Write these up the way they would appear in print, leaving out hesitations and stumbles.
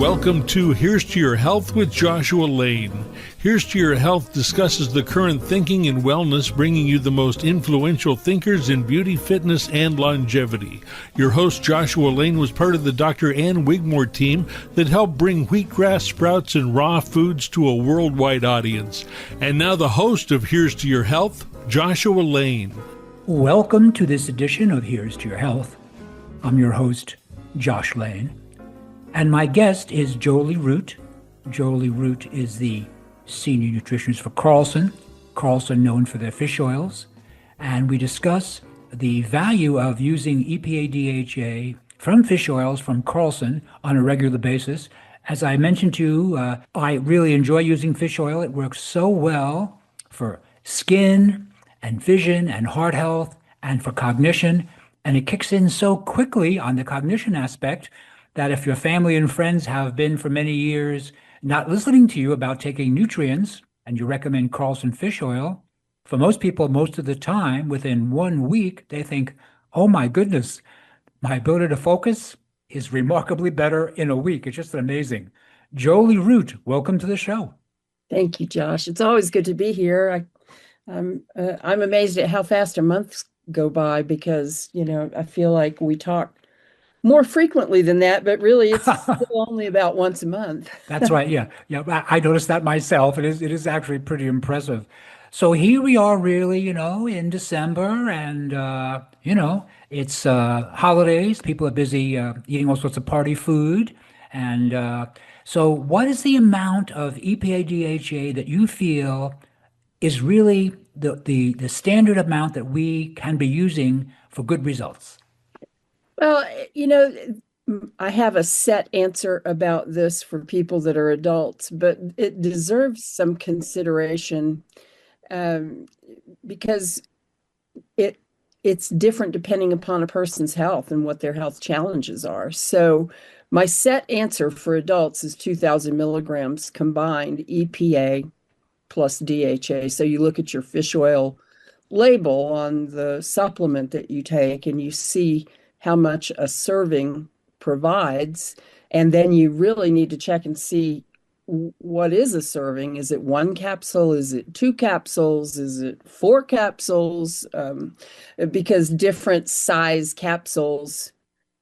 Welcome to Here's to Your Health with Joshua Lane. Here's to Your Health discusses the current thinking in wellness, bringing you the most influential thinkers in beauty, fitness, and longevity. Your host, Joshua Lane, was part of the Dr. Ann Wigmore team that helped bring wheatgrass sprouts and raw foods to a worldwide audience. And now the host of Here's to Your Health, Joshua Lane. Welcome to this edition of Here's to Your Health. I'm your host, Josh Lane. And my guest is Jolie Root. Jolie Root is the senior nutritionist for CARLSON. CARLSON known for their fish oils. And we discuss the value of using EPA DHA from fish oils from CARLSON on a regular basis. As I mentioned to you, I really enjoy using fish oil. It works so well for skin and vision and heart health and for cognition. And it kicks in so quickly on the cognition aspect that if your family and friends have been for many years not listening to you about taking nutrients and you recommend CARLSON fish oil, for most people, most of the time, within 1 week, they think, oh my goodness, my ability to focus is remarkably better in a week. It's just amazing. Jolie Root, welcome to the show. Thank you, Josh. It's always good to be here. I'm amazed at how fast a months go by because, I feel like we talk more frequently than that, but really it's still only about once a month. That's right. Yeah. I noticed that myself. It is actually pretty impressive. So here we are really, in December and, it's holidays. People are busy eating all sorts of party food. And so what is the amount of EPA DHA that you feel is really the standard amount that we can be using for good results? Well, I have a set answer about this for people that are adults, but it deserves some consideration because it's different depending upon a person's health and what their health challenges are. So my set answer for adults is 2,000 milligrams combined EPA plus DHA. So you look at your fish oil label on the supplement that you take and you see how much a serving provides. And then you really need to check and see what is a serving. Is it 1 capsule? Is it 2 capsules? Is it 4 capsules? Because different size capsules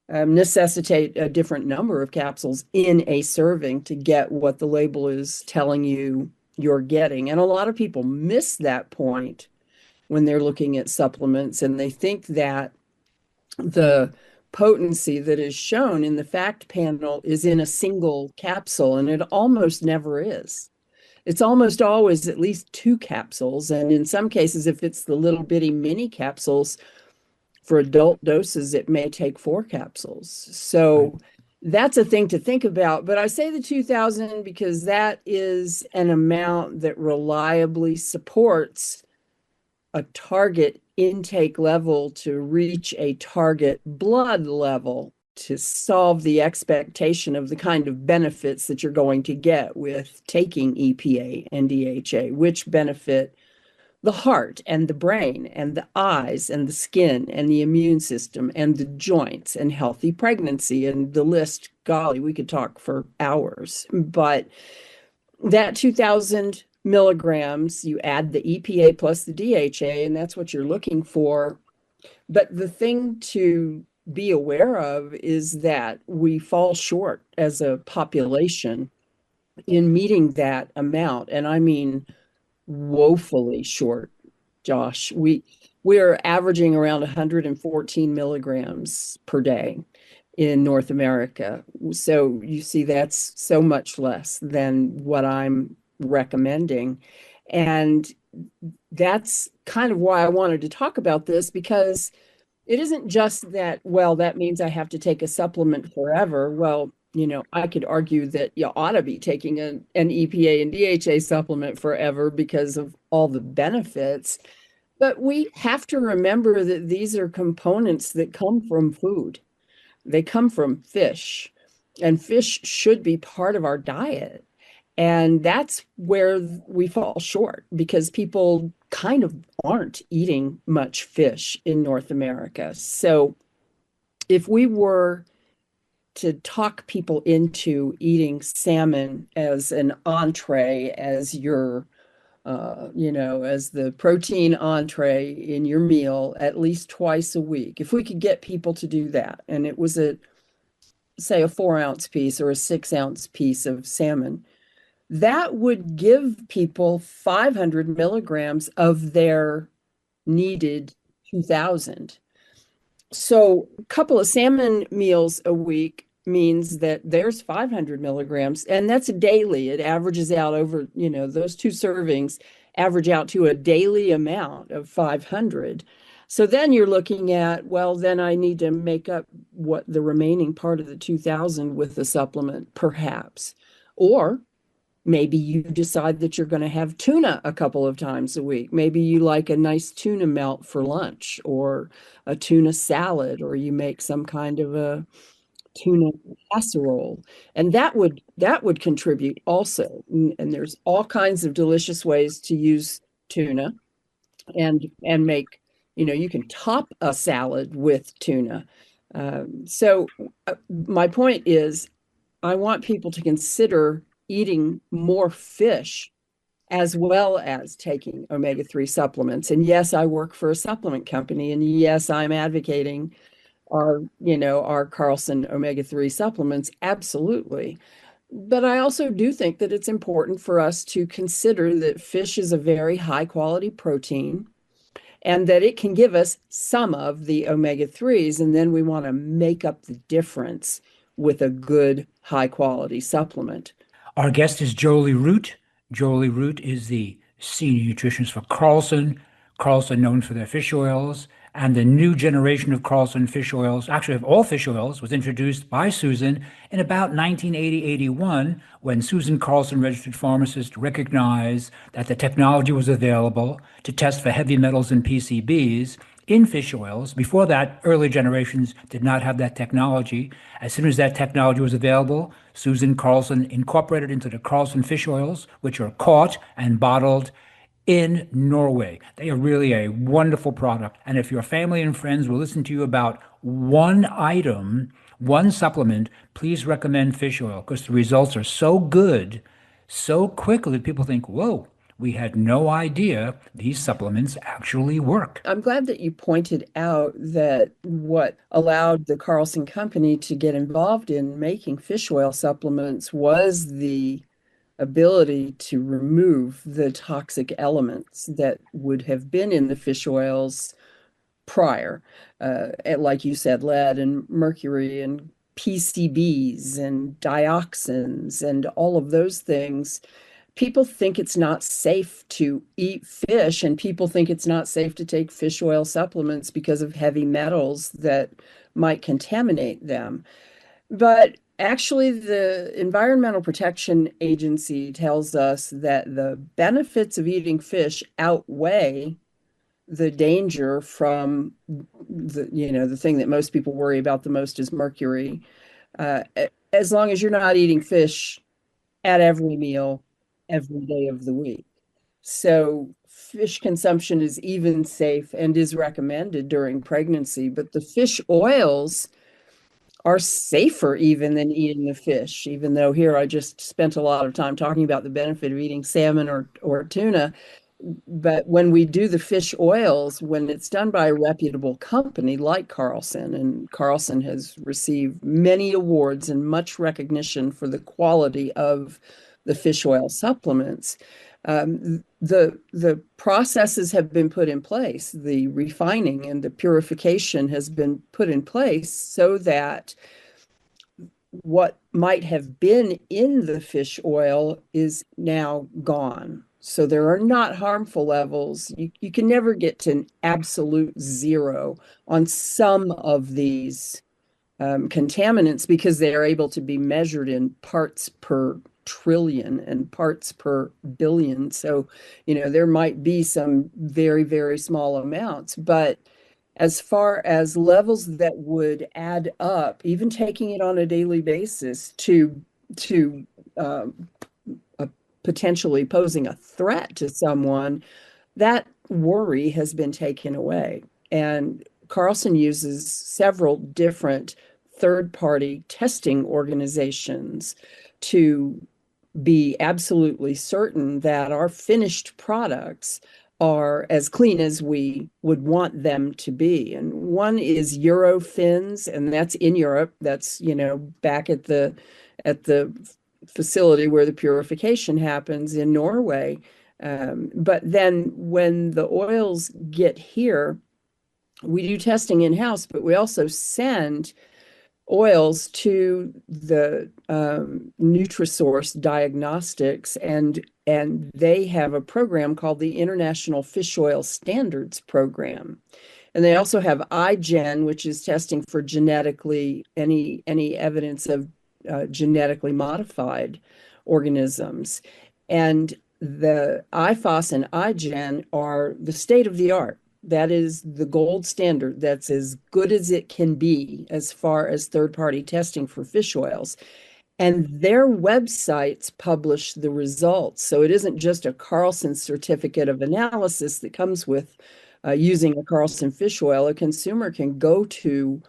necessitate a different number of capsules in a serving to get what the label is telling you you're getting. And a lot of people miss that point when they're looking at supplements, and they think that the potency that is shown in the fact panel is in a single capsule, and it almost never is. It's almost always at least 2 capsules, and in some cases, if it's the little bitty mini capsules, for adult doses, it may take 4 capsules. So that's a thing to think about. But I say the 2,000 because that is an amount that reliably supports a target intake level to reach a target blood level to solve the expectation of the kind of benefits that you're going to get with taking EPA and DHA, which benefit the heart and the brain and the eyes and the skin and the immune system and the joints and healthy pregnancy, and the list, golly, we could talk for hours. But that 2,000 milligrams, you add the EPA plus the DHA, and that's what you're looking for. But the thing to be aware of is that we fall short as a population in meeting that amount. And I mean, woefully short, Josh. We are averaging around 114 milligrams per day in North America. So you see, that's so much less than what I'm recommending. And that's kind of why I wanted to talk about this, because it isn't just that, well, that means I have to take a supplement forever. Well, I could argue that you ought to be taking an EPA and DHA supplement forever because of all the benefits. But we have to remember that these are components that come from food. They come from fish, and fish should be part of our diet. And that's where we fall short, because people kind of aren't eating much fish in North America. So if we were to talk people into eating salmon as an entree, as your as the protein entree in your meal at least twice a week. If we could get people to do that, and it was say a 4-ounce piece or a 6-ounce piece of salmon, that would give people 500 milligrams of their needed 2,000. So a couple of salmon meals a week means that there's 500 milligrams, and that's daily. It averages out over, those 2 servings average out to a daily amount of 500. So then you're looking at, well, then I need to make up what the remaining part of the 2,000 with the supplement, perhaps. Or maybe you decide that you're going to have tuna a couple of times a week. Maybe you like a nice tuna melt for lunch, or a tuna salad, or you make some kind of a tuna casserole, and that would contribute also. And there's all kinds of delicious ways to use tuna, and make, you can top a salad with tuna. So my point is, I want people to consider eating more fish as well as taking omega-3 supplements. And yes, I work for a supplement company, and yes, I'm advocating our CARLSON omega-3 supplements, absolutely. But I also do think that it's important for us to consider that fish is a very high quality protein, and that it can give us some of the omega-3s, and then we want to make up the difference with a good high quality supplement. Our guest is Jolie Root. Jolie Root is the senior nutritionist for CARLSON. CARLSON known for their fish oils, and the new generation of CARLSON fish oils, actually of all fish oils, was introduced by Susan in about 1980-81, when Susan Carlson, registered pharmacist, recognized that the technology was available to test for heavy metals and PCBs in fish oils. Before that, early generations did not have that technology. As soon as that technology was available, Susan Carlson incorporated into the CARLSON fish oils, which are caught and bottled in Norway. They are really a wonderful product. And if your family and friends will listen to you about one item, one supplement, please recommend fish oil, because the results are so good, so quickly that people think, whoa, we had no idea these supplements actually work. I'm glad that you pointed out that what allowed the CARLSON company to get involved in making fish oil supplements was the ability to remove the toxic elements that would have been in the fish oils prior. Like you said, lead and mercury and PCBs and dioxins and all of those things. People think it's not safe to eat fish, and people think it's not safe to take fish oil supplements because of heavy metals that might contaminate them. But actually, the Environmental Protection Agency tells us that the benefits of eating fish outweigh the danger from the thing that most people worry about the most is mercury. As long as you're not eating fish at every meal, every day of the week. So fish consumption is even safe and is recommended during pregnancy, but the fish oils are safer even than eating the fish, even though here I just spent a lot of time talking about the benefit of eating salmon or tuna. But when we do the fish oils, when it's done by a reputable company like CARLSON, and CARLSON has received many awards and much recognition for the quality of the fish oil supplements, the processes have been put in place. The refining and the purification has been put in place so that what might have been in the fish oil is now gone. So there are not harmful levels. You can never get to an absolute zero on some of these contaminants, because they are able to be measured in parts per trillion and parts per billion. So, there might be some very, very small amounts, but as far as levels that would add up, even taking it on a daily basis to potentially posing a threat to someone, that worry has been taken away. And CARLSON uses several different third-party testing organizations to be absolutely certain that our finished products are as clean as we would want them to be. And one is Eurofins, and that's in Europe. That's, back at the facility where the purification happens in Norway. But then when the oils get here, we do testing in-house, but we also send oils to the Nutrisource Diagnostics, and they have a program called the International Fish Oil Standards Program. And they also have iGen, which is testing for any evidence of genetically modified organisms. And the IFOS and iGen are the state of the art. That is the gold standard. That's as good as it can be as far as third-party testing for fish oils. And their websites publish the results. So it isn't just a CARLSON certificate of analysis that comes with using a CARLSON fish oil. A consumer can go to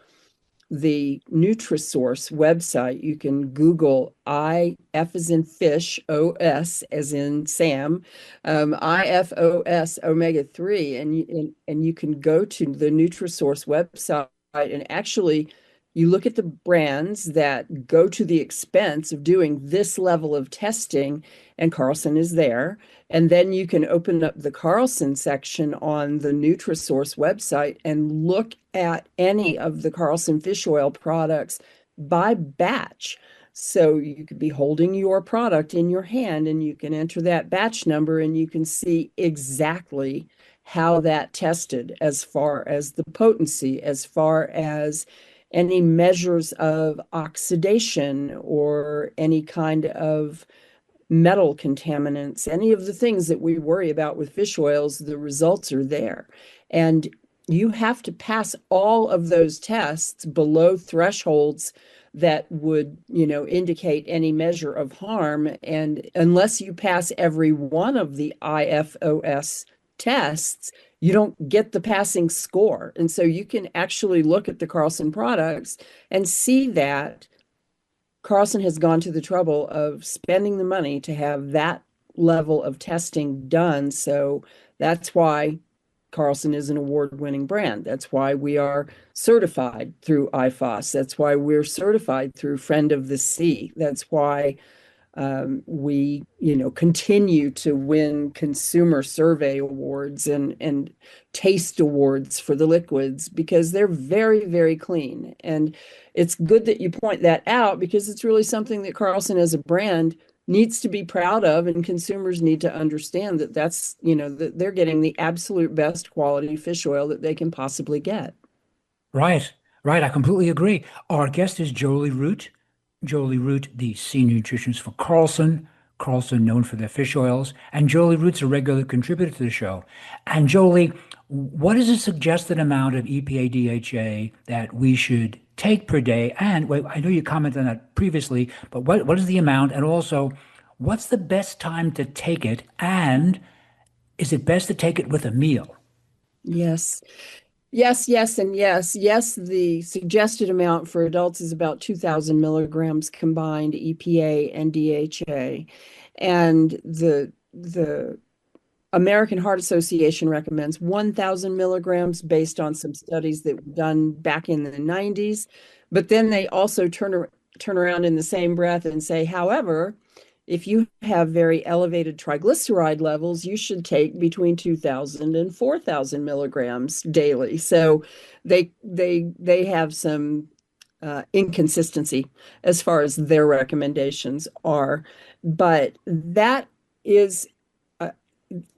the Nutrisource website. You can Google F as in fish, OS as in Sam, IFOS omega-3, and you can go to the Nutrisource website, and actually you look at the brands that go to the expense of doing this level of testing, and CARLSON is there. And then you can open up the CARLSON section on the Nutrisource website and look at any of the CARLSON fish oil products by batch. So you could be holding your product in your hand, and you can enter that batch number, and you can see exactly how that tested, as far as the potency, as far as any measures of oxidation or any kind of metal contaminants, any of the things that we worry about with fish oils. The results are there. And you have to pass all of those tests below thresholds that would, indicate any measure of harm. And unless you pass every one of the IFOS tests, you don't get the passing score. And so you can actually look at the CARLSON products and see that CARLSON has gone to the trouble of spending the money to have that level of testing done. So that's why CARLSON is an award-winning brand. That's why we are certified through IFOS. That's why we're certified through Friend of the Sea. That's why we, continue to win consumer survey awards and taste awards for the liquids, because they're very, very clean. And it's good that you point that out, because it's really something that CARLSON as a brand needs to be proud of, and consumers need to understand that that's, that they're getting the absolute best quality fish oil that they can possibly get. Right, right. I completely agree. Our guest is Jolie Root. Jolie Root, the senior nutritionist for CARLSON. CARLSON known for their fish oils. And Jolie Root's a regular contributor to the show. And Jolie, what is the suggested amount of EPA DHA that we should take per day? And wait, I know you commented on that previously, but what is the amount? And also, what's the best time to take it? And is it best to take it with a meal? Yes. Yes, yes, and yes. Yes, the suggested amount for adults is about 2,000 milligrams combined EPA and DHA. And the American Heart Association recommends 1,000 milligrams based on some studies that were done back in the 90s. But then they also turn around in the same breath and say, however, if you have very elevated triglyceride levels, you should take between 2,000 and 4,000 milligrams daily. So they have some inconsistency as far as their recommendations are. But that is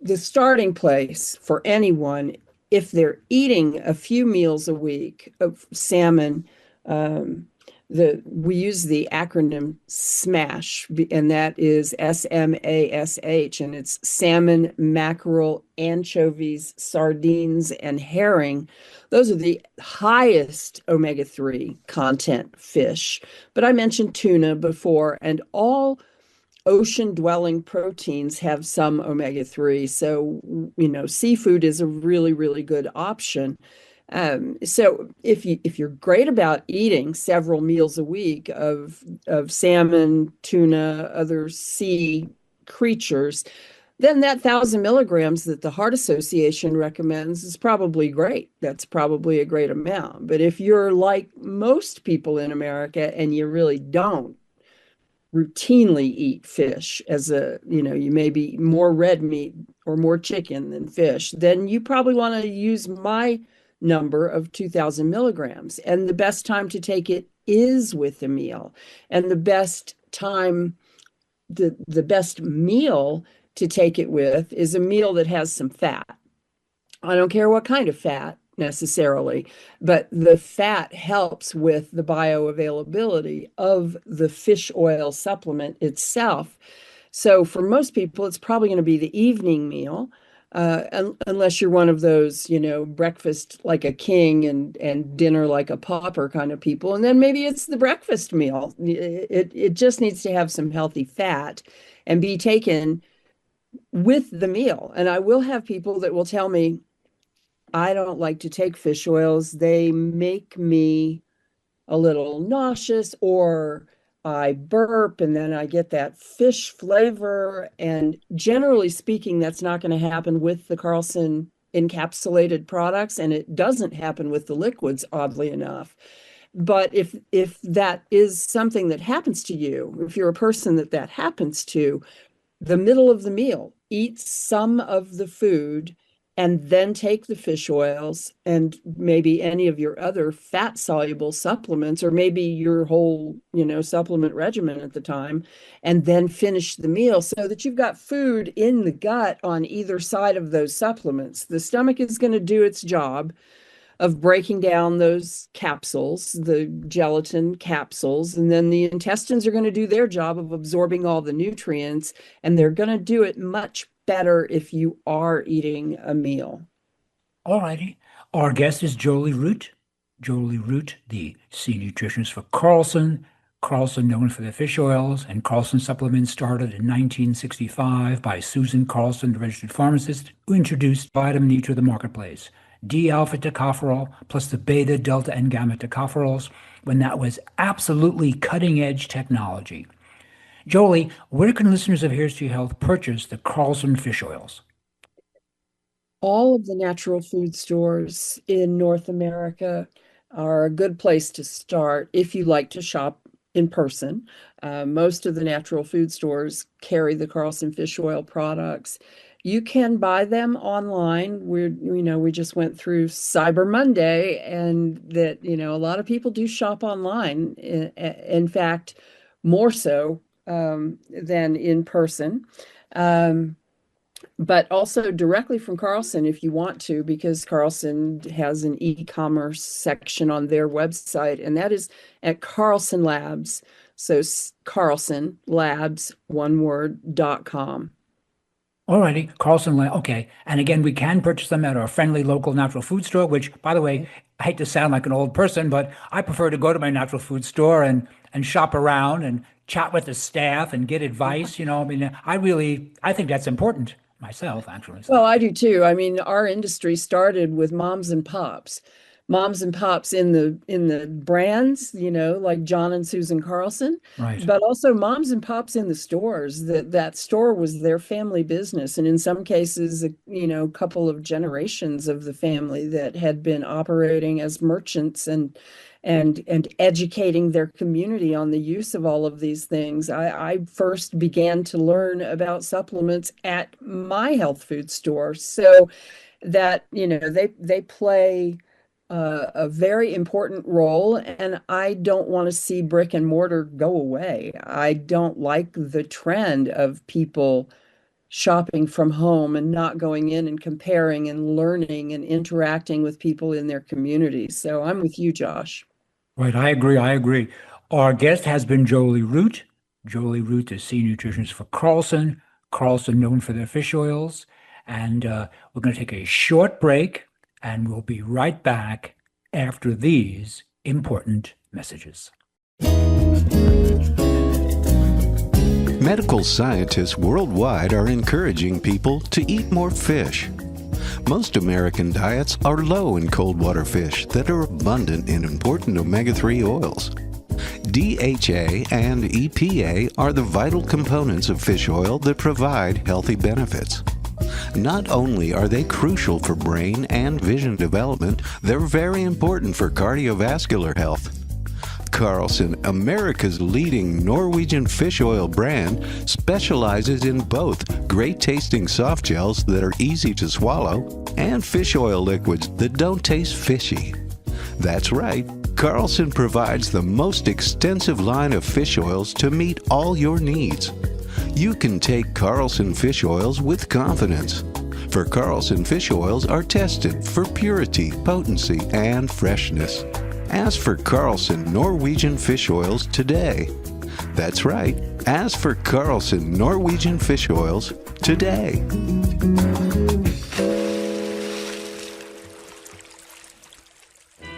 the starting place for anyone if they're eating a few meals a week of salmon. We use the acronym SMASH, and that is SMASH, and it's salmon, mackerel, anchovies, sardines, and herring. Those are the highest omega-3 content fish. But I mentioned tuna before, and all ocean-dwelling proteins have some omega-3. So, seafood is a really, really good option. So if you're great about eating several meals a week of salmon, tuna, other sea creatures, then that 1,000 milligrams that the Heart Association recommends is probably great. That's probably a great amount. But if you're like most people in America and you really don't routinely eat fish you may be more red meat or more chicken than fish, then you probably want to use my number of 2,000 milligrams. And the best time to take it is with a meal. And the best meal to take it with is a meal that has some fat. I don't care what kind of fat necessarily, but the fat helps with the bioavailability of the fish oil supplement itself. So for most people, it's probably going to be the evening meal, unless you're one of those, breakfast like a king and dinner like a pauper kind of people. And then maybe it's the breakfast meal. It just needs to have some healthy fat and be taken with the meal. And I will have people that will tell me, I don't like to take fish oils. They make me a little nauseous, or I burp and then I get that fish flavor. And generally speaking, that's not going to happen with the CARLSON encapsulated products, and it doesn't happen with the liquids, oddly enough. But if that is something that happens to you, if you're a person that happens to, the middle of the meal, eat some of the food and then take the fish oils and maybe any of your other fat soluble supplements, or maybe your whole, supplement regimen at the time, and then finish the meal so that you've got food in the gut on either side of those supplements. The stomach is going to do its job of breaking down those capsules, the gelatin capsules, and then the intestines are going to do their job of absorbing all the nutrients, and they're going to do it much better if you are eating a meal. All righty. Our guest is Jolie Root. Jolie Root, the senior nutritionist for CARLSON. CARLSON, known for their fish oils, and CARLSON supplements started in 1965 by Susan CARLSON, the registered pharmacist, who introduced vitamin E to the marketplace. D-alpha tocopherol plus the beta, delta, and gamma tocopherols, when that was absolutely cutting-edge technology. Jolie, where can listeners of Here's to Your Health purchase the CARLSON fish oils? All of the natural food stores in North America are a good place to start if you like to shop in person. Most of the natural food stores carry the CARLSON fish oil products. You can buy them online. We just went through Cyber Monday, and that, a lot of people do shop online. In fact, more so than in person. But also directly from CARLSON if you want to, because CARLSON has an e-commerce section on their website, and that is at CARLSON Labs. So CARLSON Labs, one word, .com. All righty, CARLSON, okay. And again, we can purchase them at our friendly local natural food store, which, by the way, I hate to sound like an old person, but I prefer to go to my natural food store and shop around and chat with the staff and get advice. I think that's important myself, actually. Well, I do too. Our industry started with moms and pops in the brands, like John and Susan CARLSON, right? But also moms and pops in the stores. That store was their family business, and in some cases, a couple of generations of the family that had been operating as merchants and educating their community on the use of all of these things. I first began to learn about supplements at my health food store, so that they play a very important role, and I don't want to see brick and mortar go away. I don't like the trend of people shopping from home and not going in and comparing and learning and interacting with people in their communities. So I'm with you, Josh. Right, I agree. Our guest has been Jolie Root. Jolie Root is senior nutritionist for CARLSON. CARLSON, known for their fish oils. And we're going to take a short break, and we'll be right back after these important messages. Medical scientists worldwide are encouraging people to eat more fish. Most American diets are low in cold water fish that are abundant in important omega-3 oils. DHA and EPA are the vital components of fish oil that provide healthy benefits. Not only are they crucial for brain and vision development, they're very important for cardiovascular health. CARLSON, America's leading Norwegian fish oil brand, specializes in both great-tasting soft gels that are easy to swallow and fish oil liquids that don't taste fishy. That's right, CARLSON provides the most extensive line of fish oils to meet all your needs. You can take CARLSON fish oils with confidence, for CARLSON fish oils are tested for purity, potency, and freshness. Ask for CARLSON Norwegian fish oils today. That's right, ask for CARLSON Norwegian fish oils today.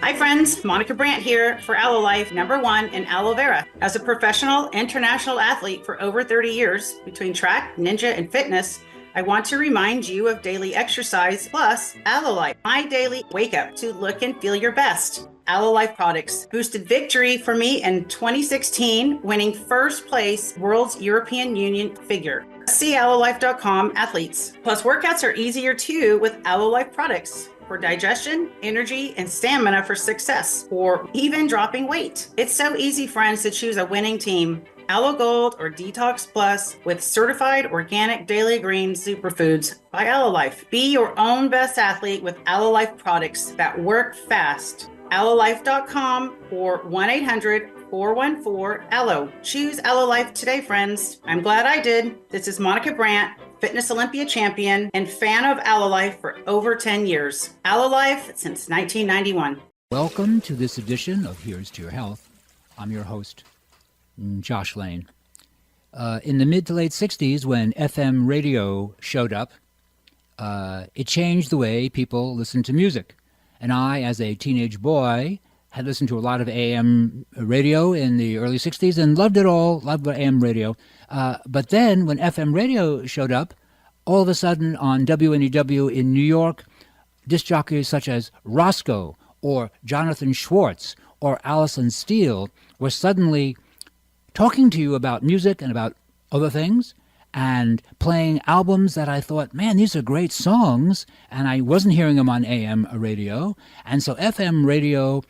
Hi friends, Monica Brandt here for Aloe Life #1 in aloe vera. As a professional international athlete for over 30 years between track, ninja, and fitness, I want to remind you of daily exercise plus Aloe Life, my daily wake up to look and feel your best. Aloe Life products boosted victory for me in 2016, winning first place World's European Union figure. See aloelife.com athletes. Plus workouts are easier too with Aloe Life products for digestion, energy, and stamina for success, or even dropping weight. It's so easy, friends, to choose a winning team. Aloe Gold or Detox Plus with certified organic daily green superfoods by Aloe Life. Be your own best athlete with Aloe Life products that work fast. aloelife.com or 1-800-414-ALOE. Choose Aloe Life today, friends. I'm glad I did. This is Monica Brandt, Fitness Olympia champion and fan of Aloe Life for over 10 years. Aloe Life since 1991. Welcome to this edition of Here's to Your Health. I'm your host, Josh Lane. In the mid to late 60s, when FM radio showed up, it changed the way people listened to music. And I, as a teenage boy, had listened to a lot of AM radio in the early 60s and loved it all, loved AM radio. But then when FM radio showed up, all of a sudden on WNEW in New York, disc jockeys such as Roscoe or Jonathan Schwartz or Allison Steele were suddenly talking to you about music and about other things and playing albums that I thought, man, these are great songs, and I wasn't hearing them on AM radio. And so FM radio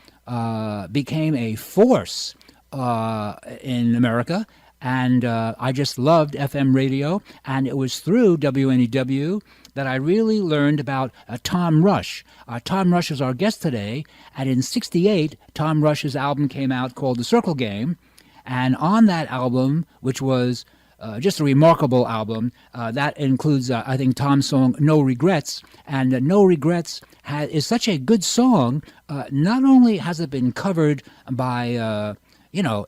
became a force in America, and I just loved FM radio, and it was through WNEW that I really learned about Tom Rush. Tom Rush is our guest today, and in '68, Tom Rush's album came out called The Circle Game, and on that album, which was just a remarkable album, that includes, I think, Tom's song No Regrets, and No Regrets is such a good song. Not only has it been covered by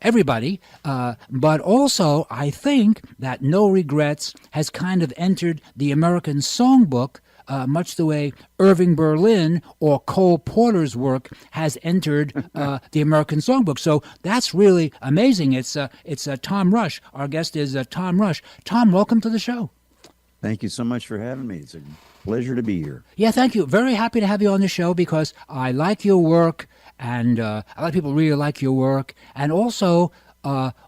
everybody, but also I think that No Regrets has kind of entered the American songbook, much the way Irving Berlin or Cole Porter's work has entered the American songbook. So that's really amazing. It's Tom Rush. Our guest is Tom Rush. Tom, welcome to the show. Thank you so much for having me. It's a pleasure to be here. Yeah, thank you. Very happy to have you on the show because I like your work, and a lot of people really like your work, and also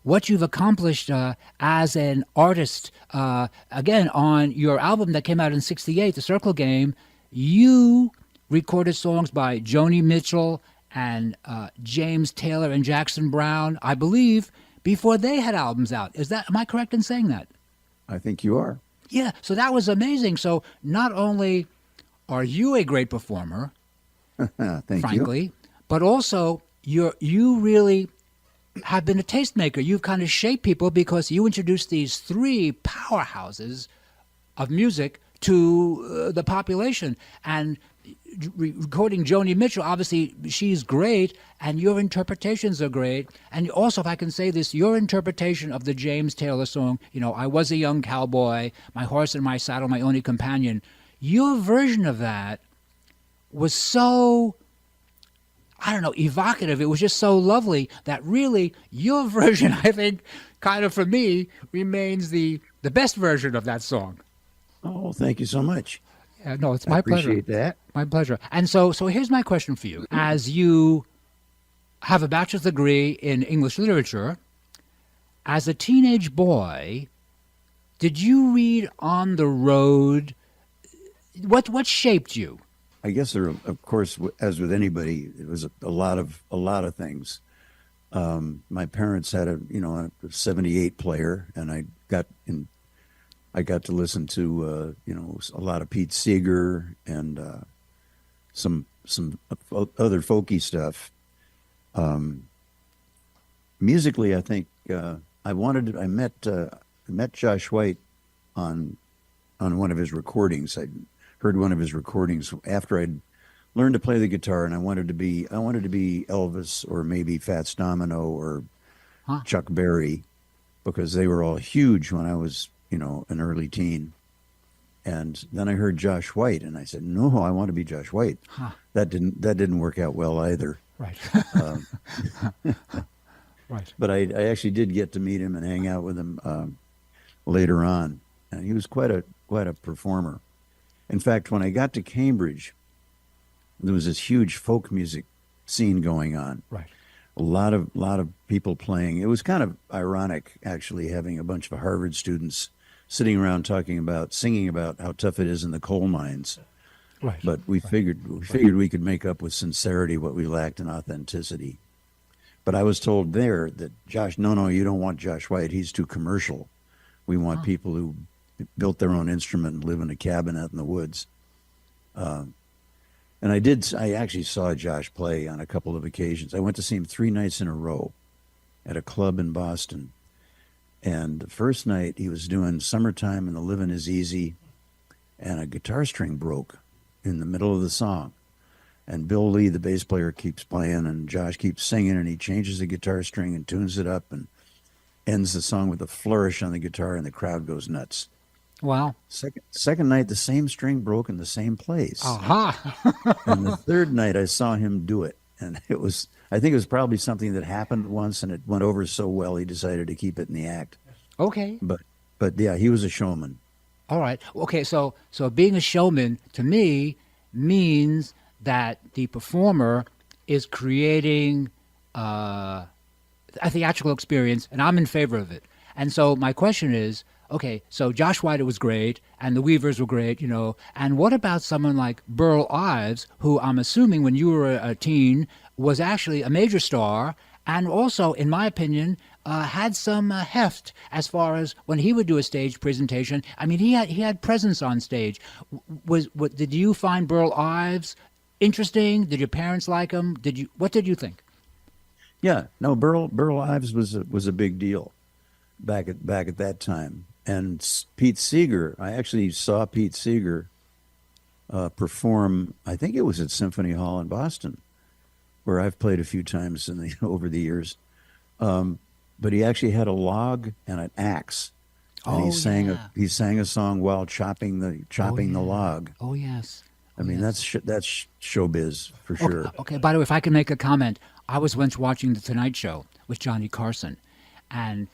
what you've accomplished as an artist. Again, on your album that came out in '68, The Circle Game, you recorded songs by Joni Mitchell and James Taylor and Jackson Browne, I believe, before they had albums out. Am I correct in saying that? I think you are. Yeah, so that was amazing. So not only are you a great performer, frankly, but also you really have been a tastemaker. You've kind of shaped people because you introduced these three powerhouses of music to the population. And recording Joni Mitchell, obviously she's great, and your interpretations are great. And also, if I can say this, your interpretation of the James Taylor song, I was a young cowboy, my horse and my saddle, my only companion, your version of that was so, I don't know, evocative. It was just so lovely that really your version, I think, kind of for me, remains the best version of that song. Oh, thank you so much. No, it's I my pleasure. appreciate that. My pleasure. And so here's my question for you. As you have a bachelor's degree in English literature, as a teenage boy, did you read On the Road? What shaped you? I guess there, of course, as with anybody, it was a lot of things. My parents had a 78 player, and I got to listen to a lot of Pete Seeger and some other folky stuff. Musically, I think I met Josh White on one of his recordings. I heard one of his recordings after I'd learned to play the guitar, and I wanted to be Elvis or maybe Fats Domino or Chuck Berry, because they were all huge when I was an early teen. And then I heard Josh White, and I said, no, I want to be Josh White. That didn't work out well either. Right. Right. But I actually did get to meet him and hang out with him later on, and he was quite a performer. In fact, when I got to Cambridge, there was this huge folk music scene going on. Right. A lot of people playing. It was kind of ironic, actually, having a bunch of Harvard students sitting around singing about how tough it is in the coal mines. Right. But we figured we could make up with sincerity what we lacked in authenticity. But I was told there that Josh, no, you don't want Josh White. He's too commercial. We want people who built their own instrument and live in a cabin out in the woods. And I actually saw Josh play on a couple of occasions. I went to see him 3 nights in a row at a club in Boston. And the first night he was doing Summertime and the Livin' Is Easy, and a guitar string broke in the middle of the song. And Bill Lee, the bass player, keeps playing, and Josh keeps singing, and he changes the guitar string and tunes it up and ends the song with a flourish on the guitar, and the crowd goes nuts. Wow. Second night, the same string broke in the same place. Aha. And the third night, I saw him do it. And I think it was probably something that happened once, and it went over so well, he decided to keep it in the act. Okay. But yeah, he was a showman. All right. Okay. So being a showman to me means that the performer is creating a theatrical experience, and I'm in favor of it. And so my question is, okay, so Josh White was great, and the Weavers were great, and what about someone like Burl Ives, who I'm assuming when you were a teen was actually a major star, and also, in my opinion, had some heft as far as when he would do a stage presentation. I mean, he had presence on stage. Did you find Burl Ives interesting? Did your parents like him? What did you think? Yeah, no, Burl Ives was a big deal back at that time. And Pete Seeger, I actually saw Pete Seeger perform. I think it was at Symphony Hall in Boston, where I've played a few times over the years. But he actually had a log and an axe, and he sang a song while chopping the log. Oh yes. I mean, that's showbiz for sure. Okay. By the way, if I can make a comment, I was once watching The Tonight Show with Johnny Carson, and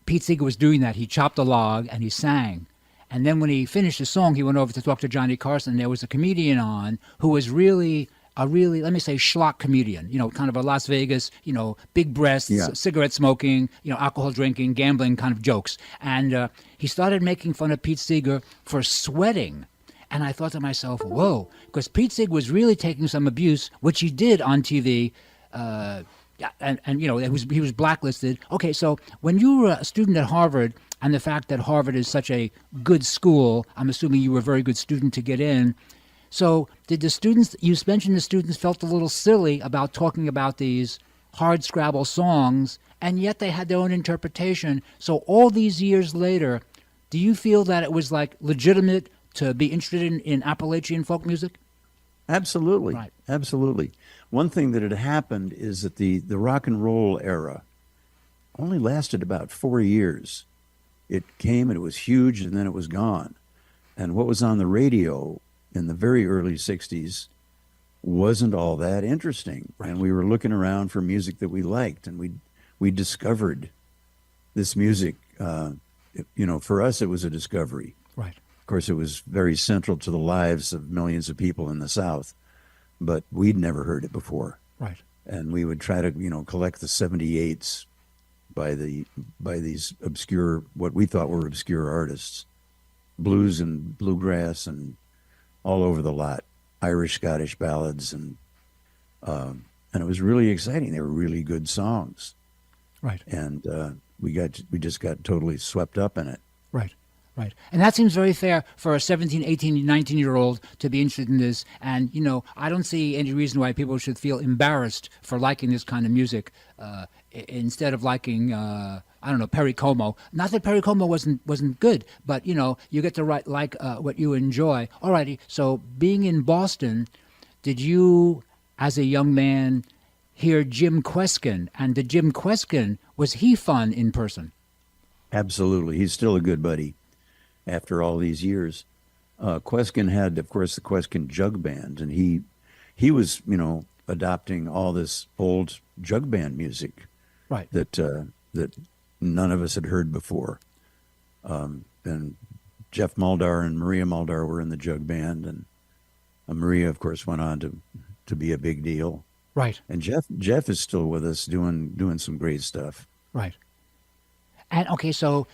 Pete Seeger was doing that. He chopped a log and he sang. And then when he finished the song, he went over to talk to Johnny Carson. There was a comedian on who was really, let me say, schlock comedian, kind of a Las Vegas, big breasts, cigarette smoking, alcohol drinking, gambling kind of jokes. And he started making fun of Pete Seeger for sweating. And I thought to myself, whoa, because Pete Seeger was really taking some abuse, which he did on TV. And he was blacklisted. Okay, so when you were a student at Harvard, and the fact that Harvard is such a good school, I'm assuming you were a very good student to get in. So did the students, you mentioned the students felt a little silly about talking about these hard scrabble songs, and yet they had their own interpretation. So all these years later, do you feel that it was like legitimate to be interested in Appalachian folk music? Absolutely. Right. Absolutely. One thing that had happened is that the rock and roll era only lasted about 4 years. It came and it was huge, and then it was gone. And what was on the radio in the very early 60s wasn't all that interesting. Right. And we were looking around for music that we liked, and we discovered this music. For us, it was a discovery. Right. Of course, it was very central to the lives of millions of people in the South, but we'd never heard it before. Right. And we would try to, collect the 78s by these obscure, what we thought were obscure artists, blues and bluegrass and all over the lot, Irish, Scottish ballads, and it was really exciting. They were really good songs. Right. And we just got totally swept up in it. Right. Right. And that seems very fair for a 17, 18, 19-year-old to be interested in this. And, I don't see any reason why people should feel embarrassed for liking this kind of music instead of liking, Perry Como. Not that Perry Como wasn't good, but, you get to like what you enjoy. All righty. So being in Boston, did you, as a young man, hear Jim Kweskin? And did Jim Kweskin, was he fun in person? Absolutely. He's still a good buddy after all these years. Kweskin had, of course, the Kweskin Jug Band, and he was, adopting all this old jug band music, right? That none of us had heard before. And Jeff Muldar and Maria Muldar were in the jug band, and Maria, of course, went on to be a big deal. Right. And Jeff is still with us doing some great stuff. Right. And okay, so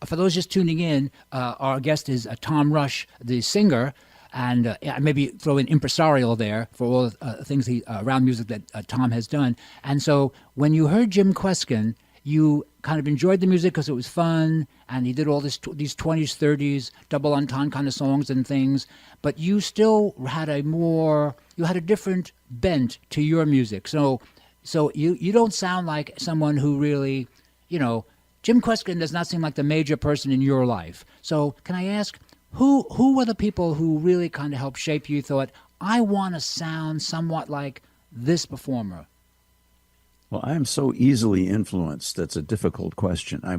for those just tuning in, our guest is Tom Rush, the singer, and maybe throw in impresario there for all the things around music that Tom has done. And so when you heard Jim Kweskin, you kind of enjoyed the music because it was fun, and he did all these 20s, 30s, double entendre kind of songs and things, but you still had a different bent to your music. So you don't sound like someone who really, Jim Kweskin does not seem like the major person in your life. So can I ask, who were the people who really kind of helped shape you, thought, I want to sound somewhat like this performer? Well, I am so easily influenced. That's a difficult question. I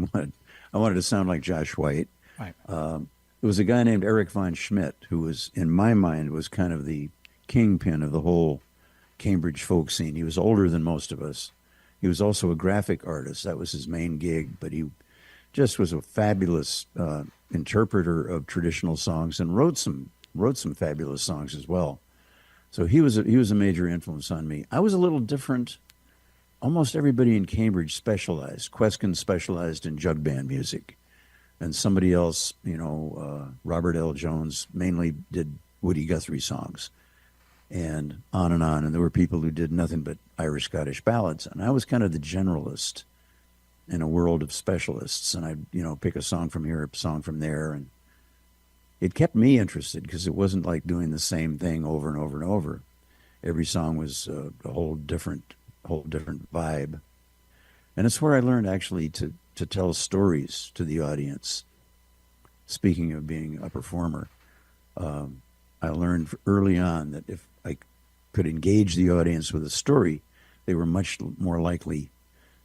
wanted to sound like Josh White. Right. There was a guy named Eric von Schmidt who was, in my mind, was kind of the kingpin of the whole Cambridge folk scene. He was older than most of us. He was also a graphic artist. That was his main gig, but he just was a fabulous interpreter of traditional songs and wrote some fabulous songs as well. So he was a major influence on me. I was a little different. Almost everybody in Cambridge specialized. Kweskin specialized in jug band music, and somebody else, Robert L. Jones, mainly did Woody Guthrie songs, and on. And there were people who did nothing but Irish Scottish ballads, and I was kind of the generalist in a world of specialists, and I'd pick a song from here, a song from there, and it kept me interested because it wasn't like doing the same thing over and over and over. Every song was a whole different vibe, and it's where I learned actually to tell stories to the audience. Speaking of being a performer, I learned early on that if I could engage the audience with a story, they were much more likely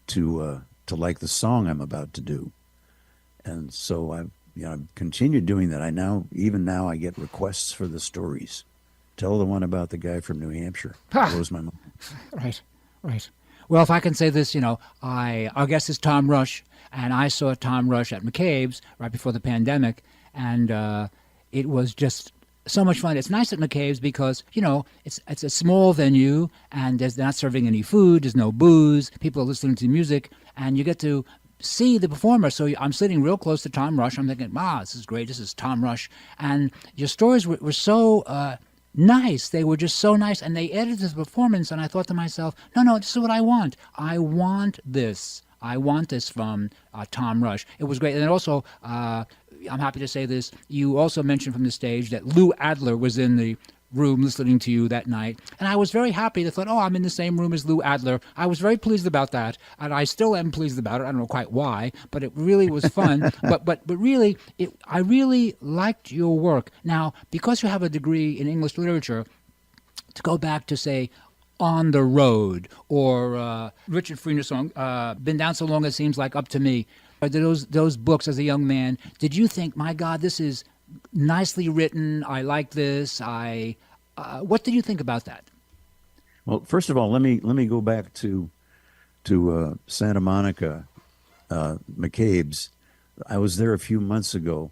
to like the song I'm about to do. And so I've continued doing that. Even now I get requests for the stories. Tell the one about the guy from New Hampshire. Blows my mind. Right. Well, if I can say this, our guest is Tom Rush, and I saw Tom Rush at McCabe's right before the pandemic, and it was just so much fun. It's nice at McCabe's because, it's a small venue, and they're not serving any food, there's no booze, people are listening to music, and you get to see the performer. So I'm sitting real close to Tom Rush. I'm thinking, wow, this is great. This is Tom Rush. And your stories were so nice. They were just so nice, and they added to the performance, and I thought to myself, no, this is what I want. I want this. I want this from Tom Rush. It was great. And also, I'm happy to say this, you also mentioned from the stage that Lou Adler was in the room listening to you that night. And I was very happy. I thought, I'm in the same room as Lou Adler. I was very pleased about that, and I still am pleased about it. I don't know quite why, but it really was fun. but really, I really liked your work. Now, because you have a degree in English literature, to go back to, say, On the Road, or Richard Frieda's song, Been Down So Long It Seems Like Up to Me, those books as a young man, did you think, my God, this is nicely written, I like this, what did you think about that? Well, first of all, let me go back to Santa Monica, McCabe's. I was there a few months ago,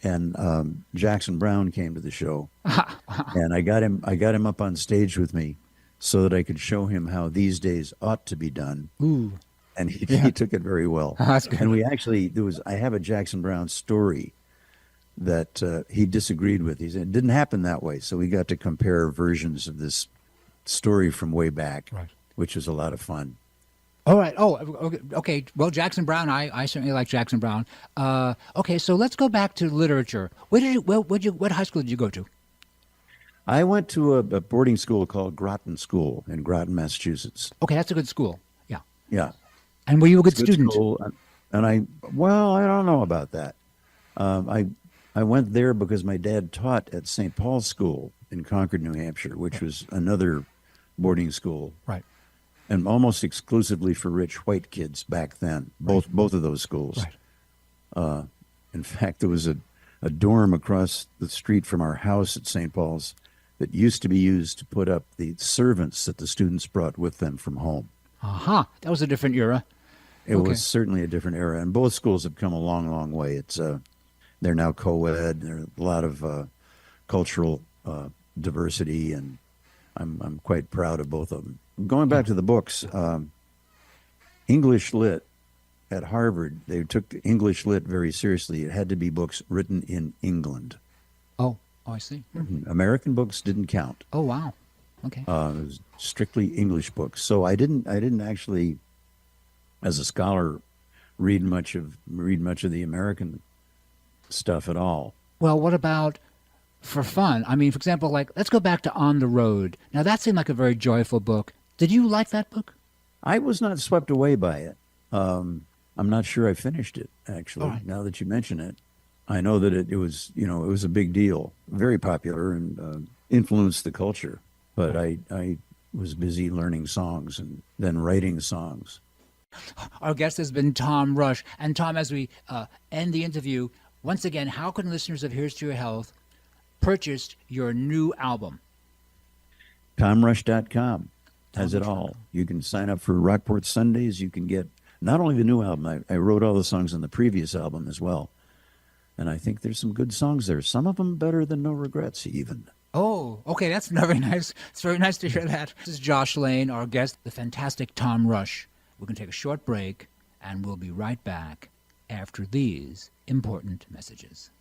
and Jackson Browne came to the show, and I got him up on stage with me so that I could show him how these days ought to be done. Ooh. And he took it very well. That's good. And we actually, I have a Jackson Browne story that he disagreed with. He said it didn't happen that way. So we got to compare versions of this story from way back, Right. which was a lot of fun. All right. Oh, okay. Well, Jackson Browne, I certainly like Jackson Browne. Okay, so let's go back to literature. What high school did you go to? I went to a boarding school called Groton School in Groton, Massachusetts. Okay, that's a good school. Yeah. Yeah. And were you a good Good student? school. And I don't know about that. I went there because my dad taught at St. Paul's School in Concord, New Hampshire, which was another boarding school, Right. and almost exclusively for rich white kids back then. Both of those schools. Right. In fact, there was a dorm across the street from our house at St. Paul's that used to be used to put up the servants that the students brought with them from home. Aha. That was a different era. It Okay. was certainly a different era, and both schools have come a long, long way. It's they're now co-ed. There are a lot of cultural diversity, and I'm quite proud of both of them. Going back to the books, English Lit at Harvard, they took English Lit very seriously. It had to be books written in England. Oh, I see. American books didn't count. Oh, wow. Okay. It was strictly English books. So I didn't actually, as a scholar, read much of the American stuff at all. Well, what about for fun? I mean, for example, like, let's go back to On the Road. Now, that seemed like a very joyful book. Did you like that book? I was not swept away by it. I'm not sure I finished it, actually. All right. Now that you mention it, I know that it was, it was a big deal, very popular, and influenced the culture. But I was busy learning songs and then writing songs. Our guest has been Tom Rush. And Tom, as we end the interview, once again, how can listeners of Here's to Your Health purchase your new album? TomRush.com has it all. You can sign up for Rockport Sundays. You can get not only the new album, I wrote all the songs on the previous album as well. And I think there's some good songs there. Some of them better than No Regrets, even. Oh, okay, that's very nice. It's very nice to hear that. This is Josh Lane, our guest, the fantastic Tom Rush. We're going to take a short break, and we'll be right back after these important messages.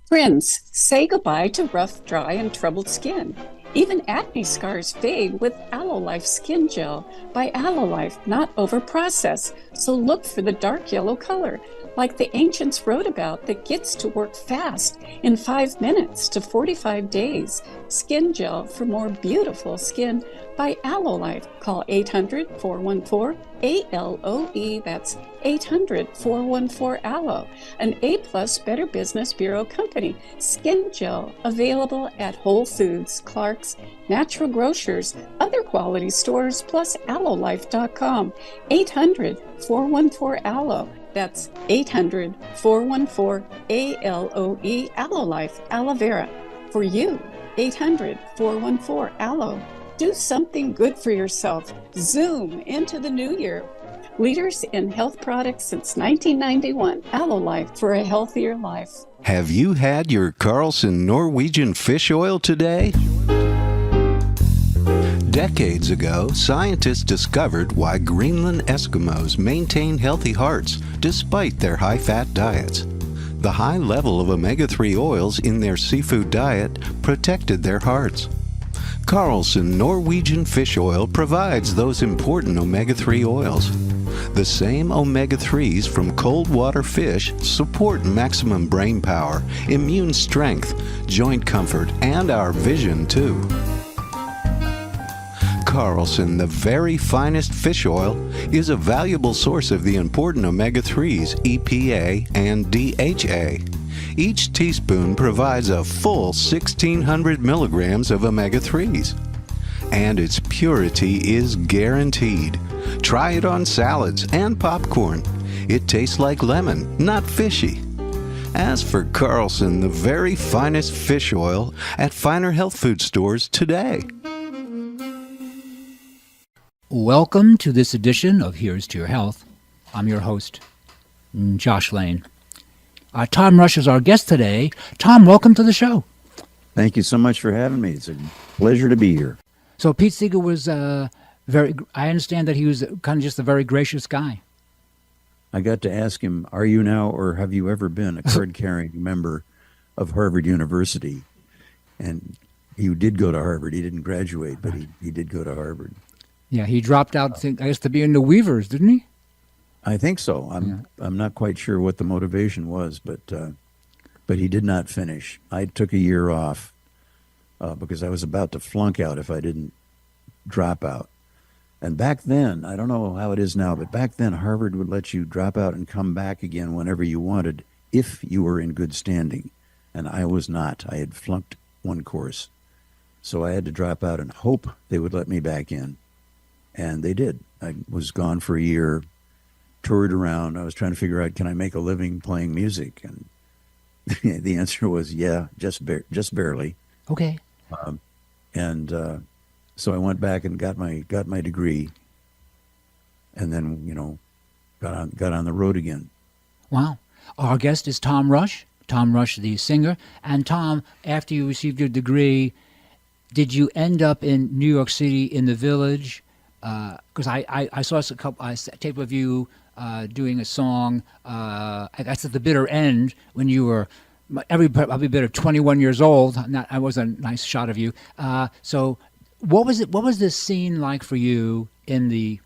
Friends, say goodbye to rough, dry, and troubled skin. Even acne scars fade with Aloe Life Skin Gel by Aloe Life, not over-processed. So look for the dark yellow color, like the ancients wrote about, that gets to work fast in 5 minutes to 45 days. Skin Gel for more beautiful skin by Aloe Life. Call 800-414-ALOE. That's 800-414-ALOE. An A-plus Better Business Bureau company. Skin Gel available at Whole Foods, Clark's, Natural Grocers, other quality stores, plus AloeLife.com. 800-414-ALOE. That's 800-414-ALOE. Aloe Life, aloe vera. For you, 800-414-ALOE. Do something good for yourself. Zoom into the new year. Leaders in health products since 1991. Aloe Life, for a healthier life. Have you had your CARLSON Norwegian fish oil today? Decades ago, scientists discovered why Greenland Eskimos maintain healthy hearts despite their high-fat diets. The high level of omega-3 oils in their seafood diet protected their hearts. CARLSON Norwegian fish oil provides those important omega-3 oils. The same omega-3s from cold water fish support maximum brain power, immune strength, joint comfort, and our vision too. CARLSON, the very finest fish oil, is a valuable source of the important omega-3s, EPA and DHA. Each teaspoon provides a full 1,600 milligrams of omega-3s. And its purity is guaranteed. Try it on salads and popcorn. It tastes like lemon, not fishy. Ask for CARLSON, the very finest fish oil, at finer health food stores today. Welcome to this edition of Here's to Your Health. I'm your host, Josh Lane. Tom Rush is our guest today. Tom, welcome to the show. Thank you so much for having me. It's a pleasure to be here. So Pete Seeger was I understand that he was kind of just a very gracious guy. I got to ask him, are you now or have you ever been a card-carrying member of Harvard University? And he did go to Harvard. He didn't graduate, but he did go to Harvard. Yeah, he dropped out, I guess, to be in the Weavers, didn't he? I think so. I'm not quite sure what the motivation was, but he did not finish. I took a year off because I was about to flunk out if I didn't drop out. And back then, I don't know how it is now, but back then Harvard would let you drop out and come back again whenever you wanted if you were in good standing. And I was not. I had flunked one course. So I had to drop out and hope they would let me back in. And they did. I was gone for a year, toured around. I was trying to figure out, can I make a living playing music? And the answer was, yeah, just barely. Okay. So I went back and got my degree, and then got on the road again. Wow. Our guest is Tom Rush. Tom Rush, the singer. And Tom, after you received your degree, did you end up in New York City in the Village? Because I saw a tape of you doing a song. I guess at the bitter end when you were probably bitter 21 years old. That was a nice shot of you. So what was it? What was this scene like for you in the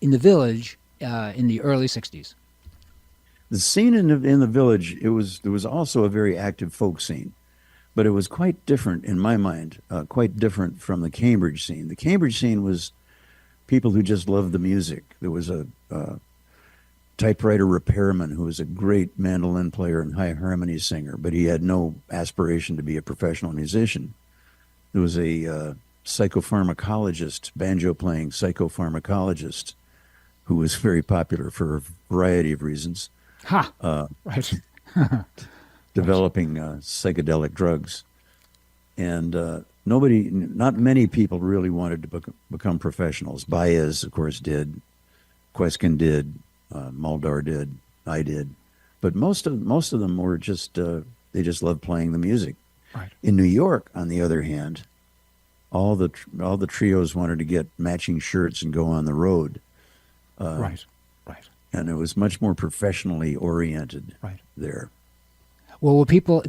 Village in the early '60s? The scene in the Village, there was also a very active folk scene, but it was quite different in my mind, quite different from the Cambridge scene. The Cambridge scene was people who just loved the music. There was a typewriter repairman who was a great mandolin player and high harmony singer, but he had no aspiration to be a professional musician. There was a psychopharmacologist, banjo-playing psychopharmacologist, who was very popular for a variety of reasons. Right. Developing psychedelic drugs. And not many people really wanted to become professionals. Baez, of course, did. Queskin did. Muldar did. I did. But most of them were just, they just loved playing the music. Right. In New York, on the other hand, all the trios wanted to get matching shirts and go on the road. Right. And it was much more professionally oriented there. Well, were people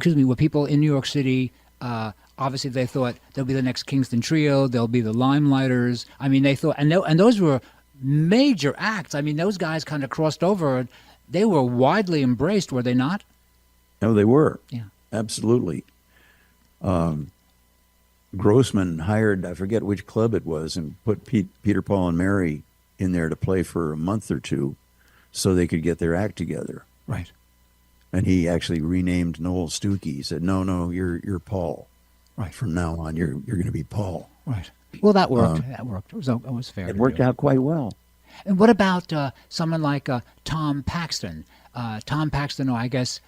in New York City, obviously they thought they'll be the next Kingston Trio, they'll be the Limelighters. I mean, they thought, and those were major acts. I mean, those guys kind of crossed over. They were widely embraced, were they not? No, they were. Yeah. Absolutely. Grossman hired, I forget which club it was, and put Peter, Paul, and Mary in there to play for a month or two so they could get their act together. Right. And he actually renamed Noel Stookie. He said, no, you're Paul. Right. From now on, you're going to be Paul. Right. Well, that worked. That worked. It was fair. It worked out quite well. And what about someone like Tom Paxton? Tom Paxton, I guess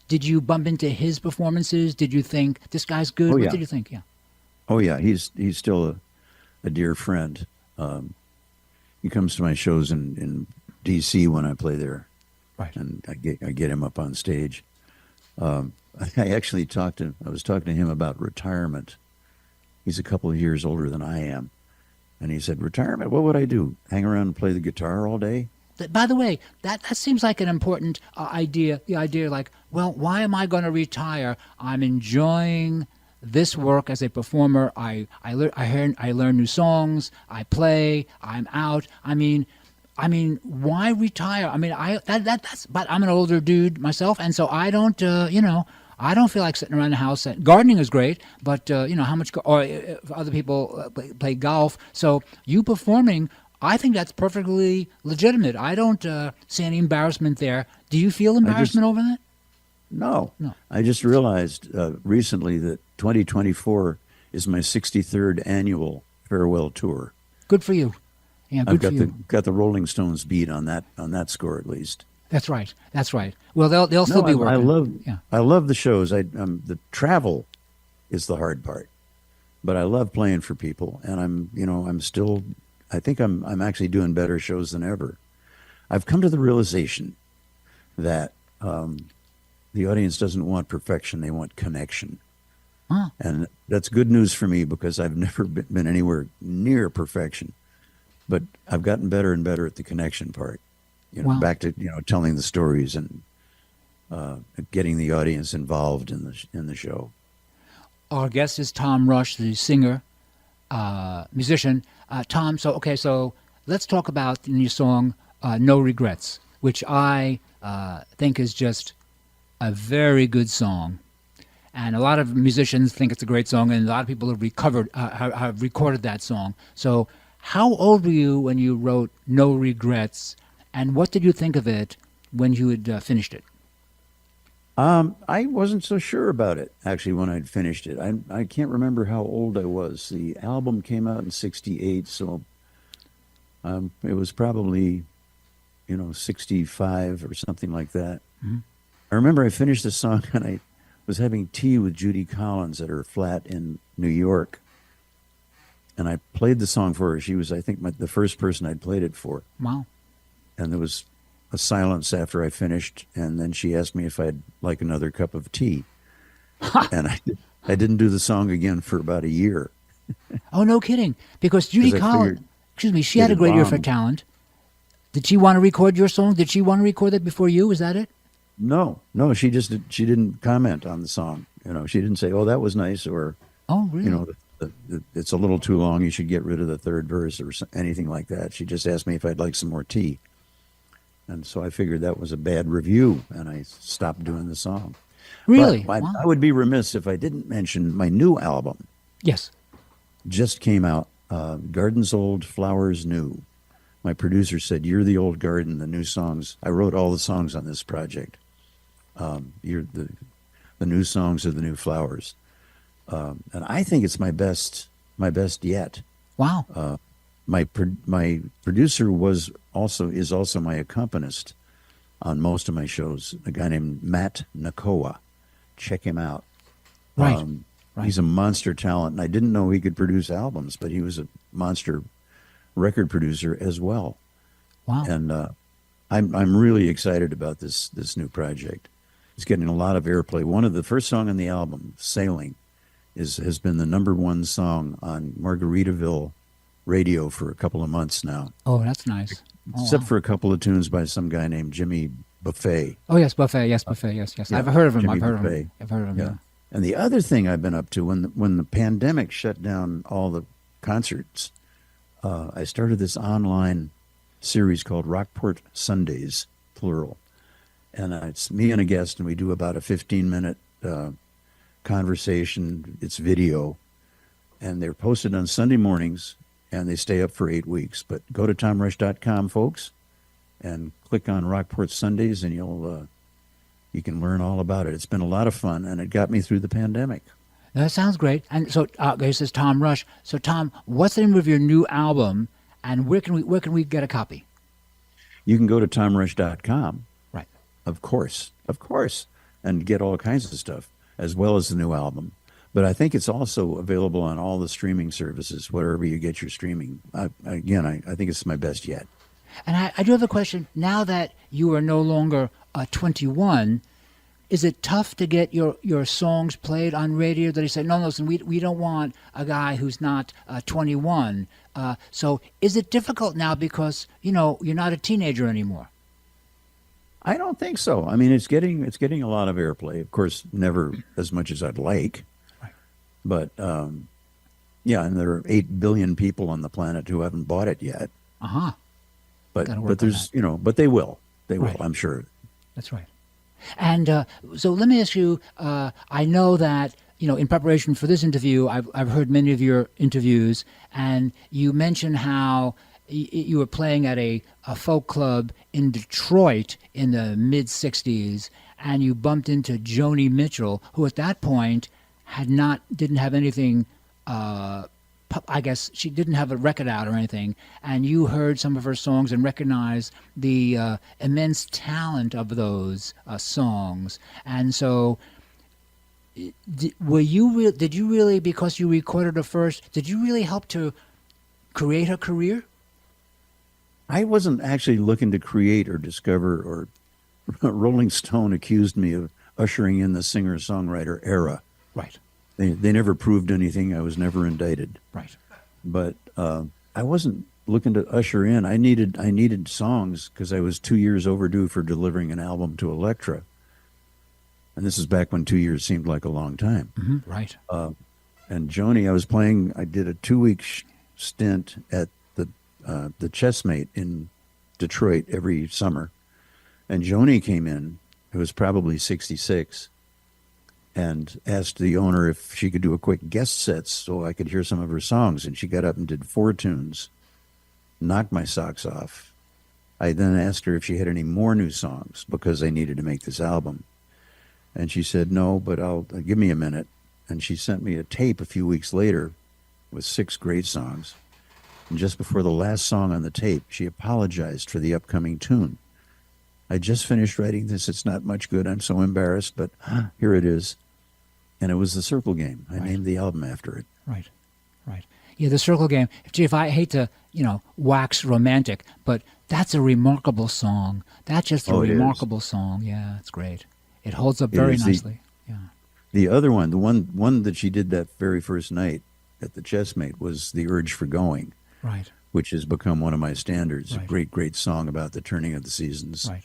did you bump into his performances? Did you think this guy's good? Oh, yeah. What did you think? Yeah. Oh yeah, he's still a dear friend. He comes to my shows in D.C. when I play there. Right. And I get him up on stage. I actually I was talking to him about retirement. He's a couple of years older than I am. And he said, retirement, what would I do? Hang around and play the guitar all day? By the way, that seems like an important idea. The idea like, well, why am I going to retire? I'm enjoying this work as a performer. I learn new songs. I play. I'm out. I mean, why retire? I mean, that's. But I'm an older dude myself, and so I don't. I don't feel like sitting around the house. Gardening is great, but how much? Or other people play golf. So you performing, I think that's perfectly legitimate. I don't see any embarrassment there. Do you feel embarrassment over that? No. I just realized recently that 2024 is my 63rd annual farewell tour. Good for you. Yeah, good for you. I've got the Rolling Stones beat on that score at least. That's right. Well, they'll still be working. I love the shows. The travel is the hard part, but I love playing for people, and I think I'm actually doing better shows than ever. I've come to the realization that the audience doesn't want perfection; they want connection. Huh. And that's good news for me because I've never been anywhere near perfection, but I've gotten better and better at the connection part. Wow. Back to telling the stories and getting the audience involved in the show. Our guest is Tom Rush, the singer, musician. Tom, so let's talk about the new song "No Regrets," which I think is just a very good song. And a lot of musicians think it's a great song, and a lot of people have recorded that song. So how old were you when you wrote No Regrets, and what did you think of it when you had finished it? I wasn't so sure about it, actually, when I'd finished it. I can't remember how old I was. The album came out in 1968, so it was probably, 65 or something like that. Mm-hmm. I remember I finished the song, and I was having tea with Judy Collins at her flat in New York, and I played the song for her. She was, I think, the first person I'd played it for. Wow. And there was a silence after I finished, and then she asked me if I'd like another cup of tea. And I didn't do the song again for about a year. Oh, no kidding. Because Judy 'Cause I Collins, figured she had a great ear for bombed. talent. Did she want to record your song? Did she want to record it before you? Is that it? No, she didn't comment on the song. She didn't say, "Oh, that was nice," or, Oh, really? it's a little too long. You should get rid of the third verse or anything like that. She just asked me if I'd like some more tea. And so I figured that was a bad review, and I stopped doing the song. Really? But Wow. I would be remiss if I didn't mention my new album. Yes. Just came out, Gardens Old, Flowers New. My producer said, "You're the old garden, the new songs." I wrote all the songs on this project. You're the new songs are the new flowers. And I think it's my best yet. Wow. My producer is also my accompanist on most of my shows. A guy named Matt Nakoa. Check him out. Right. Right. He's a monster talent, and I didn't know he could produce albums, but he was a monster record producer as well. Wow. And I'm really excited about this new project. It's getting a lot of airplay. One of the first song on the album, "Sailing," has been the #1 song on Margaritaville radio for a couple of months now. Oh, that's nice. Except for a couple of tunes by some guy named Jimmy Buffet. Oh, yes, Buffet. Yes, Buffet. Yes. Yeah, I've heard of him. Jimmy I've heard Buffet. of him. I've heard of him. Yeah. And the other thing I've been up to, when the pandemic shut down all the concerts, I started this online series called Rockport Sundays, plural. And it's me and a guest, and we do about a 15-minute conversation. It's video. And they're posted on Sunday mornings, and they stay up for 8 weeks. But go to tomrush.com, folks, and click on Rockport Sundays, and you can learn all about it. It's been a lot of fun, and it got me through the pandemic. That sounds great. And so this is Tom Rush. So Tom, what's the name of your new album, and where can we get a copy? You can go to tomrush.com. Right. Of course, and get all kinds of stuff, as well as the new album. But I think it's also available on all the streaming services, wherever you get your streaming. I think it's my best yet. And I do have a question. Now that you are no longer 21, is it tough to get your songs played on radio? That they say, no, listen, we don't want a guy who's not 21. So is it difficult now because, you're not a teenager anymore? I don't think so. I mean, it's getting a lot of airplay. Of course, never as much as I'd like. Right. But, yeah, and there are 8 billion people on the planet who haven't bought it yet. Uh-huh. But there's, but they will. They will, Right. I'm sure. That's right. And so let me ask you, I know that, in preparation for this interview, I've heard many of your interviews, and you mentioned how you were playing at a folk club in Detroit in the mid-'60s, and you bumped into Joni Mitchell, who at that point didn't have anything, I guess she didn't have a record out or anything, and you heard some of her songs and recognized the immense talent of those songs. And so did you really, because you recorded her first, did you really help to create her career? I wasn't actually looking to create or discover or Rolling Stone accused me of ushering in the singer-songwriter era. Right. They never proved anything. I was never indicted. Right. But I wasn't looking to usher in. I needed songs because I was 2 years overdue for delivering an album to Elektra. And this is back when 2 years seemed like a long time. Mm-hmm. Right. And Joni, I did a 2-week stint at the Chessmate in Detroit every summer. And Joni came in, who was probably 66, and asked the owner if she could do a quick guest set so I could hear some of her songs. And she got up and did 4 tunes, knocked my socks off. I then asked her if she had any more new songs because I needed to make this album. And she said, no, but give me a minute. And she sent me a tape a few weeks later with 6 great songs. And just before the last song on the tape, she apologized for the upcoming tune. I just finished writing this. It's not much good. I'm so embarrassed, but here it is. And it was The Circle Game. I named the album after it. Right, right. Yeah, The Circle Game. Gee, if I hate to, wax romantic, but that's a remarkable song. That's just a remarkable song. Yeah, it's great. It holds up very nicely. The other one, the one that she did that very first night at the Chessmate was The Urge for Going. Right. Which has become one of my standards. Right. A great, great song about the turning of the seasons. Right.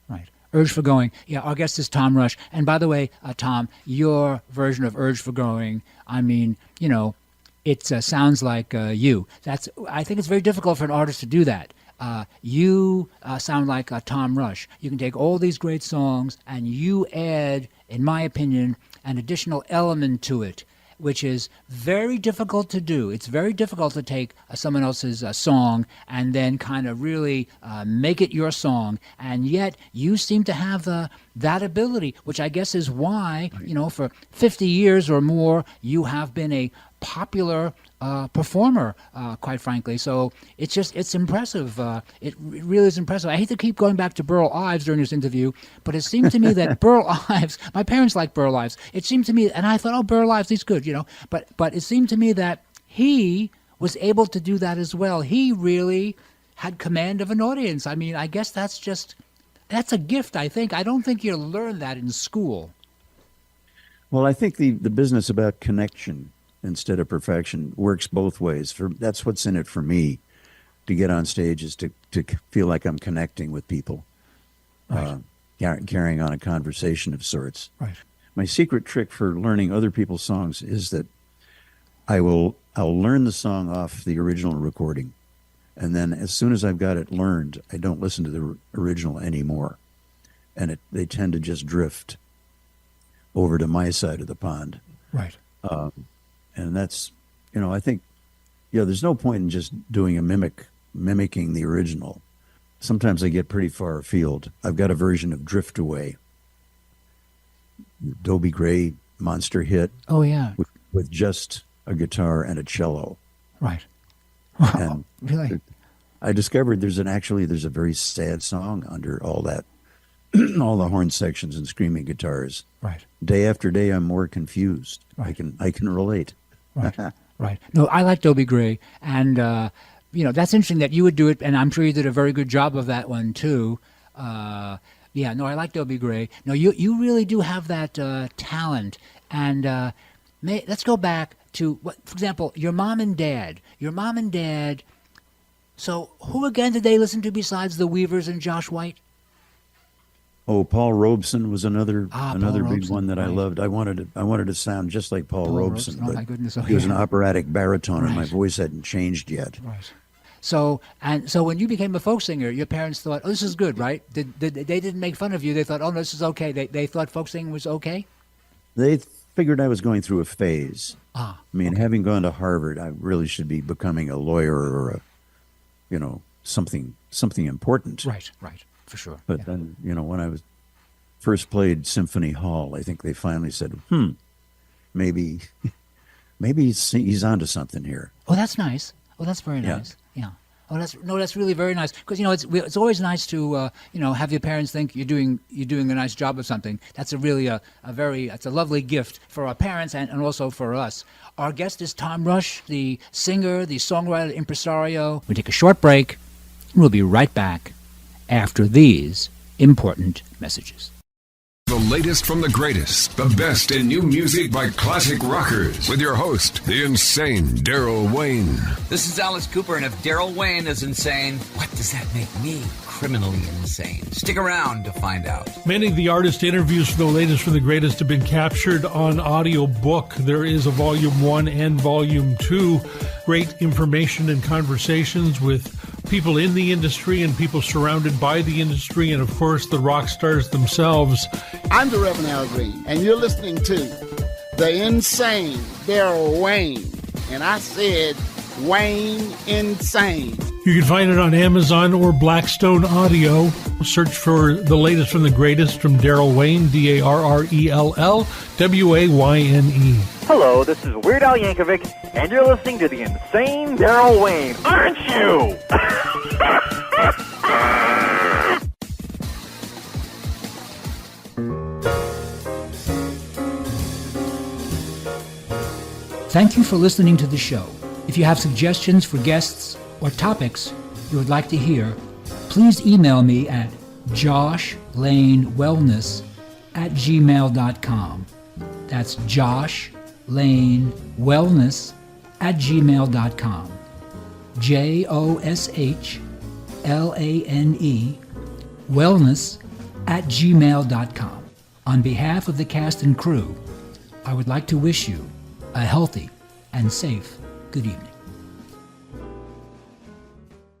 Right. Urge for Going. Yeah, our guest is Tom Rush. And by the way, Tom, your version of Urge for Going, I mean, it sounds like you. I think it's very difficult for an artist to do that. You sound like Tom Rush. You can take all these great songs and you add, in my opinion, an additional element to it, which is very difficult to do. It's very difficult to take someone else's song and then kind of really make it your song. And yet you seem to have that ability, which I guess is why, for 50 years or more, you have been a popular performer, quite frankly. So it's impressive. It really is impressive. I hate to keep going back to Burl Ives during this interview, but it seemed to me that Burl Ives, my parents liked Burl Ives. It seemed to me, and I thought, Burl Ives, he's good, but it seemed to me that he was able to do that as well. He really had command of an audience. I mean, I guess that's a gift, I think. I don't think you learn that in school. Well, I think the business about connection instead of perfection works both ways. That's what's in it for me. To get on stage is to feel like I'm connecting with people, right. Carrying on a conversation of sorts. Right. My secret trick for learning other people's songs is that I'll learn the song off the original recording, and then as soon as I've got it learned, I don't listen to the original anymore, and they tend to just drift over to my side of the pond. Right. And that's, I think, there's no point in just doing mimicking the original. Sometimes I get pretty far afield. I've got a version of Drift Away. Dobie Gray monster hit. Oh, yeah. With just a guitar and a cello. Right. And really? I discovered there's a very sad song under all that, all the horn sections and screaming guitars. Right. Day after day, I'm more confused. Right. I can relate. Right. Right. No, I like Dobie Gray, and that's interesting that you would do it, and I'm sure you did a very good job of that one too. I like Dobie Gray. No, you really do have that talent, and let's go back to for example, your mom and dad. So, who again did they listen to besides the Weavers and Josh White? Oh, Paul Robeson was another big Robeson, one that I right. loved. I wanted to sound just like Paul Robeson, Oh, but my goodness. he was an operatic baritone, and my Right. voice hadn't changed yet. Right. So when you became a folk singer, your parents thought, "Oh, this is good, right?" They didn't make fun of you. They thought, "Oh, no, this is okay." They thought folk singing was okay. They figured I was going through a phase. Okay. Having gone to Harvard, I really should be becoming a lawyer or something important. Right, for sure. But then, when I was first played Symphony Hall, I think they finally said, maybe he's onto something here. Oh, that's nice. Oh, that's very nice. Yeah. Oh, that's really very nice, because it's always nice to have your parents think you're doing a nice job of something. That's it's a lovely gift for our parents and also for us. Our guest is Tom Rush, the singer, the songwriter, impresario. We take a short break. We'll be right back after these important messages. The latest from the greatest, the best in new music by classic rockers, with your host, the insane Daryl Wayne. This is Alice Cooper, and if Daryl Wayne is insane, what does that make me? Criminally insane. Stick around to find out. Many of the artist interviews for the latest from the greatest have been captured on audiobook. There is a Volume 1 and Volume 2. Great information and conversations with people in the industry and people surrounded by the industry, and of course the rock stars themselves. I'm the Reverend Al Green, and you're listening to the insane Daryl Wayne. And I said Wayne Insane. You can find it on Amazon or Blackstone Audio. Search for the latest from the greatest from Daryl Wayne, Darrell Wayne. Hello, this is Weird Al Yankovic, and you're listening to the insane Daryl Wayne, aren't you? Thank you for listening to the show. If you have suggestions for guests or topics you would like to hear, please email me at joshlane.wellness@gmail.com. That's joshlane.wellness@gmail.com. JOSHLANE wellness@gmail.com. On behalf of the cast and crew, I would like to wish you a healthy and safe good evening.